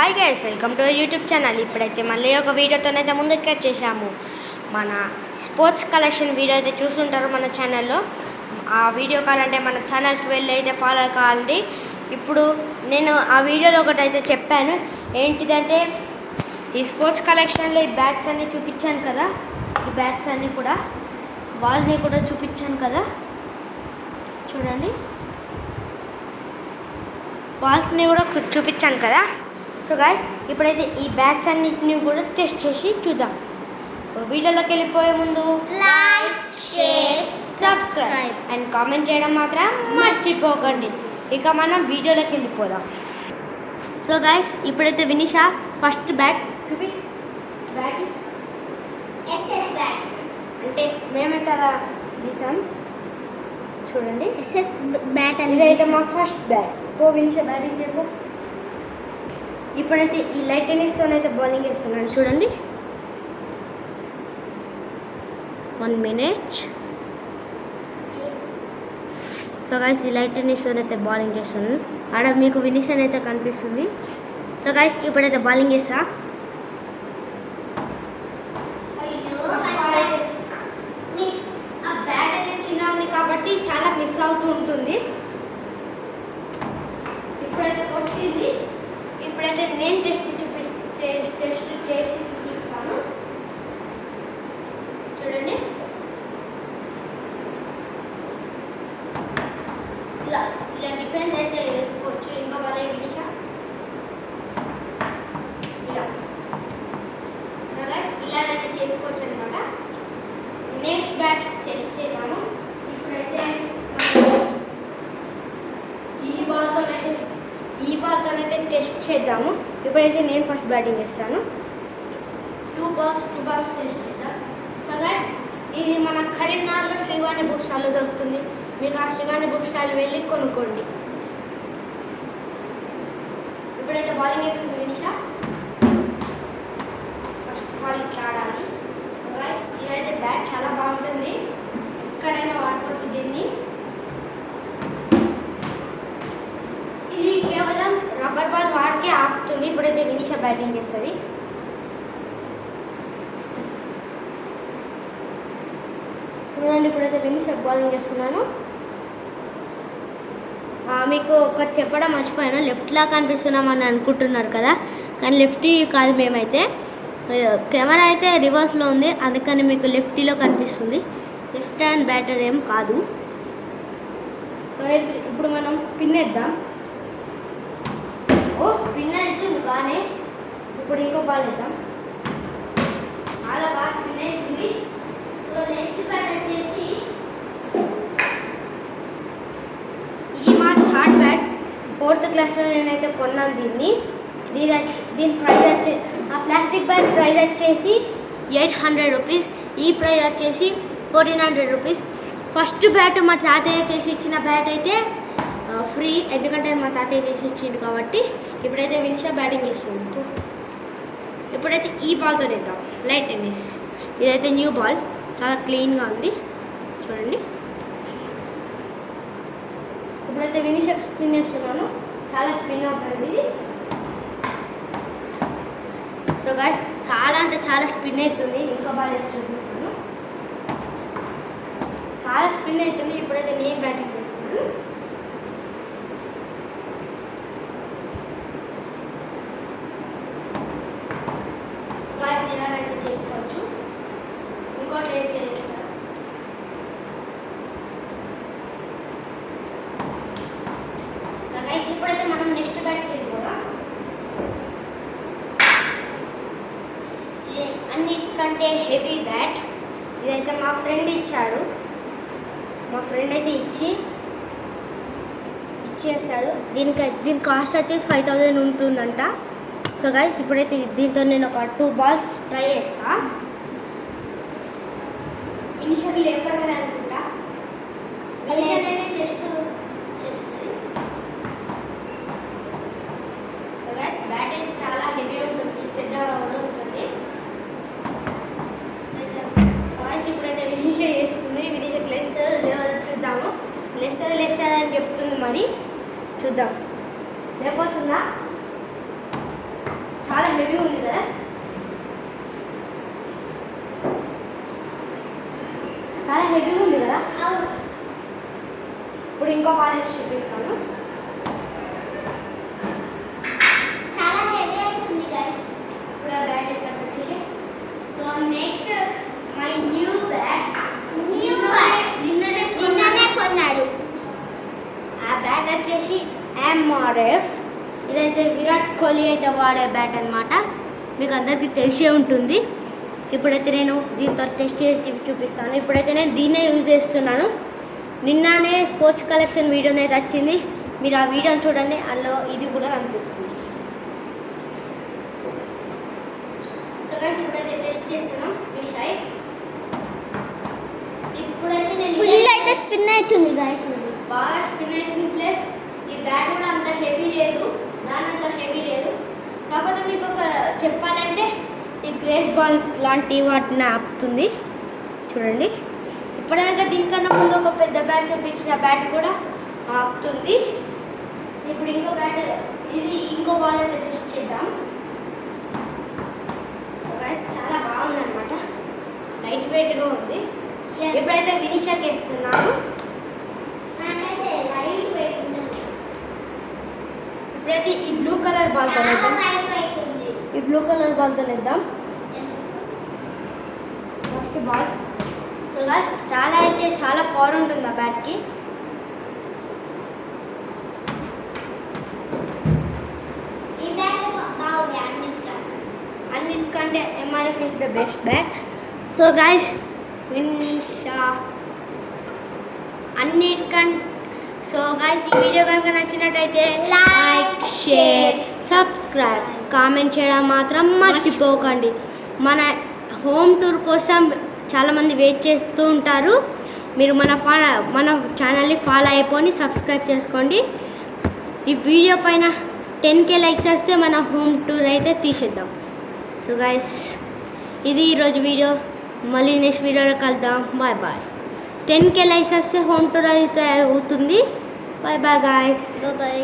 Hi guys, welcome to YouTube channel. ఇప్పుడైతే మళ్ళీ ఒక వీడియోతోనైతే ముందుకు వచ్చేసాము. మన స్పోర్ట్స్ కలెక్షన్ వీడియో అయితే చూస్తుంటారు మన ఛానల్లో. ఆ వీడియో కావాలంటే మన ఛానల్కి వెళ్ళి అయితే ఫాలో కావాలండి. ఇప్పుడు నేను ఆ వీడియోలో ఒకటి అయితే చెప్పాను. ఏంటిదంటే ఈ స్పోర్ట్స్ కలెక్షన్లో ఈ బ్యాట్స్ అన్నీ చూపించాను కదా, ఈ బ్యాట్స్ అన్నీ కూడా వాళ్ళని కూడా చూపించాను కదా, చూడండి. బాల్స్ని కూడా చూపించాను కదా. సో గాయస్, ఇప్పుడైతే ఈ బ్యాట్స్ అన్నిటిని కూడా టెస్ట్ చేసి చూద్దాం. వీడియోలోకి వెళ్ళిపోయే ముందు like, share, subscribe and comment చేయడం మాత్రం మర్చిపోకండి. ఇక మనం వీడియోలోకి వెళ్ళిపోదాం. సో గాయస్, ఇప్పుడైతే వినిషా ఫస్ట్ బ్యాట్ చూపి. బ్యాట్ ఎస్ఎస్ బ్యాట్ అంటే మేమైతే అలా తీసాం, చూడండి. ఎస్ఎస్ బ్యాట్ ఇదైతే మా ఫస్ట్ బ్యాట్. వినిషా బ్యాటింగ్ చెప్పు. ఇప్పుడైతే ఈ లైట్ టెన్నిస్తోనైతే అయితే బౌలింగ్ వేస్తున్నాను, చూడండి. 1 minute. సో గైస్, ఈ లైట్ టెన్నిస్తోనైతే అయితే బౌలింగ్ వేస్తున్నాను. ఆడ మీకు వినిషన్ అయితే కనిపిస్తుంది. సో గైస్, ఇప్పుడైతే బౌలింగ్ వేస్తా. ఆ బ్యాట్ అయితే చిన్న ఉంది కాబట్టి చాలా మిస్ అవుతూ ఉంటుంది. ఇప్పుడైతే కొట్టింది. ఇప్పుడైతే నేను టెస్ట్ చేసి చూపిస్తాను, చూడండి. ఇలా ఇలా డిఫెండ్ అయితే వేసుకోవచ్చు. ఇంకా వాళ్ళే వినిషా ఇలా సరే ఇలానైతే చేసుకోవచ్చు అనమాట. నెక్స్ట్ బ్యాట్ టెస్ట్ చేద్దాము. ఇప్పుడైతే ఈ బాల్తోనైతే టెస్ట్ చేద్దాము. ఇప్పుడైతే నేను ఫస్ట్ బ్యాటింగ్ చేస్తాను. 2 balls టెస్ట్ చేద్దాం. సో గైస్, ఇది మన కరీంనగర్లో శ్రీవాణి బుక్ స్టాల్లో దొరుకుతుంది. మీకు ఆ శ్రీవాణి బుక్ స్టాల్ వెళ్ళి కొనుక్కోండి. ఇప్పుడైతే బౌలింగ్ వేస్తుంది వినిషా. ఫస్ట్ బాల్ ఇట్లా ఆడాలి. సో గైస్, ఇదైతే బ్యాట్ చాలా బాగుంటుంది, ఎక్కడైనా వాడుకోవచ్చు దీన్ని. ఇది కేవలం రబ్బర్ బాల్ వాడికే ఆపుతుంది. ఇప్పుడైతే వినిషా బ్యాటింగ్ చేస్తుంది. చూడండి, ఇప్పుడైతే వినిషా బౌలింగ్ చేస్తున్నాను. మీకు ఒకటి చెప్పడం మర్చిపోయాను, లెఫ్ట్లా కనిపిస్తున్నామని అనుకుంటున్నారు కదా, కానీ లెఫ్టీ కాదు. మేమైతే కెమెరా అయితే రివర్స్లో ఉంది, అందుకని మీకు లెఫ్టీలో కనిపిస్తుంది. లెఫ్ట్ హ్యాండ్ బ్యాటర్ ఏం కాదు. సో ఇప్పుడు మనం స్పిన్ వేద్దాం. స్పిన్ అవుతుంది బాగానే. ఇప్పుడు ఇంకో బాల్ వేద్దాం. చాలా బాగా స్పిన్ అవుతుంది. సో నెక్స్ట్ బ్యాట్ వచ్చేసి ఇది మా థర్డ్ బ్యాట్. 4th క్లాస్లో నేనైతే కొన్నాను దీన్ని. దీని ప్రైస్ వచ్చే ఆ ప్లాస్టిక్ బ్యాట్ ప్రైస్ వచ్చేసి 800 రూపీస్. ఈ ప్రైస్ వచ్చేసి 1400 రూపీస్. ఫస్ట్ బ్యాట్ మా తాతయ్య చేసి ఇచ్చిన బ్యాట్ అయితే ఫ్రీ, ఎందుకంటే మా తాతయ్య చేసి ఇచ్చిండు కాబట్టి. ఇప్పుడైతే వినిషా బ్యాటింగ్ చేస్తుంది. ఇప్పుడైతే ఈ బాల్తో వేద్దాం, లైట్ టెన్నిస్. ఇదైతే న్యూ బాల్, చాలా క్లీన్గా ఉంది, చూడండి. ఇప్పుడైతే వినిషా స్పిన్ వేస్తున్నాను. చాలా స్పిన్ అవుతుంది ఇది. సో గాయ్స్, చాలా అంటే చాలా స్పిన్ అవుతుంది. ఇంకో బాల్ వేసి చూపిస్తాను. చాలా స్పిన్ అవుతుంది. ఇప్పుడైతే నేను బ్యాటింగ్ చేస్తున్నాను. అయితే చేసుకోవచ్చు. ఇంకోటి అయితే చేస్తాను. సరే, ఇప్పుడైతే మనం నెక్స్ట్ బ్యాట్కి వెళ్ళిపోదాం. అన్నిటికంటే హెవీ బ్యాట్. ఇదైతే మా ఫ్రెండ్ ఇచ్చాడు. మా ఫ్రెండ్ అయితే ఇచ్చేసాడు. దీని కాస్ట్ వచ్చి 5000 ఉంటుందంట. సో గైస్, ఇప్పుడైతే దీంతో నేను ఒక 2 balls ట్రై చేస్తా. ఇనిషియల్ లేపడని అనుకుంటా. టెస్ట్ చేస్తుంది. సో గైస్, బ్యాట్ అయితే చాలా హెవీ ఉంటుంది, పెద్దగా ఉంటుంది. సో గైస్, ఇప్పుడైతే వినిషా చేస్తుంది. వినిషా లేస్తుంది లేదో చూద్దాము. లేస్తుంది అని చెప్తుంది, మరి చూద్దాం. లేకపోతుందా? హెవీ ఉంది కదా. చాలా హెవీ ఉంది కదా. ఇప్పుడు ఇంకో కాలేజ్ చూపిస్తాను. చాలా హెవీ అవుతుంది గైస్. ఇప్పుడు ఆ బ్యాట్ ఇక్కడ పెట్టేసి. So next my new bat. నిన్ననే కొన్నాడు. ఆ బ్యాట్ వచ్చేసి MRF. ఇదైతే విరాట్ కోహ్లీ అయితే వాడే బ్యాట్ అనమాట. మీకు అందరికీ తెలిసే ఉంటుంది. ఇప్పుడైతే నేను దీంతో టెస్ట్ చేసి చూపిస్తాను. ఇప్పుడైతే నేను దీన్నే యూజ్ చేస్తున్నాను. నిన్ననే స్పోర్ట్స్ కలెక్షన్ వీడియో అయితే వచ్చింది. మీరు ఆ వీడియోని చూడండి, అందులో ఇది కూడా కనిపిస్తుంది. సో గైస్ ఇప్పుడైతే టెస్ట్ చేస్తున్నాం. ఫినిష్ అయ్యి ఇప్పుడైతే నేను ఫుల్ అయితే స్పిన్ అవుతుంది గైస్. బాగా స్పిన్ అవుతుంది. ప్లస్ ఈ బ్యాట్ కూడా అంత హెవీ లేదు, దాని అంత హెవీ లేదు. కాకపోతే మీకు ఒక చెప్పాలంటే ఈ గ్రేస్ బాల్స్ లాంటి వాటిని ఆపుతుంది. చూడండి, ఇప్పటిదాకా దీనికన్నా ముందు ఒక పెద్ద బ్యాట్ చూపించిన బ్యాట్ కూడా ఆపుతుంది. ఇప్పుడు ఇంకో బ్యాట్, ఇది ఇంకో బాల్ అయితే టెస్ట్ చేద్దాం. చాలా బాగుందన్నమాట, లైట్ వెయిట్గా ఉంది. ఇప్పుడైతే ఫినిషర్కి వేస్తున్నాను. ఇప్పుడైతే ఈ బ్లూ కలర్ బాల్తో వేద్దాం. ఈ బ్లూ కలర్ బాల్తో వేద్దాం ఫస్ట్ బాల్. సో గాయ్స్ చాలా పవర్ ఉంటుంది ఆ బ్యాట్కి. అన్నిటికంటే MRF is the best bat. So guys so guys ఈ వీడియో కనుక నచ్చినట్టయితే లైక్, షేర్, సబ్స్క్రైబ్, కామెంట్ చేయడం మాత్రం మర్చిపోకండి. మన హోమ్ టూర్ కోసం చాలామంది వెయిట్ చేస్తూ ఉంటారు. మీరు మన ఛానల్ని ఫాలో అయిపోయి సబ్స్క్రైబ్ చేసుకోండి. ఈ వీడియో పైన 10K లైక్స్ వస్తే మన హోమ్ టూర్ అయితే తీసేద్దాం. సో గాయ్స్ ఇది ఈరోజు వీడియో. మళ్ళీ నెక్స్ట్ వీడియోలో కలుద్దాం. Bye bye. 10K లైక్స్ వస్తే హోమ్ టూర్ అయితే అవుతుంది. Bye bye guys. బాయ్.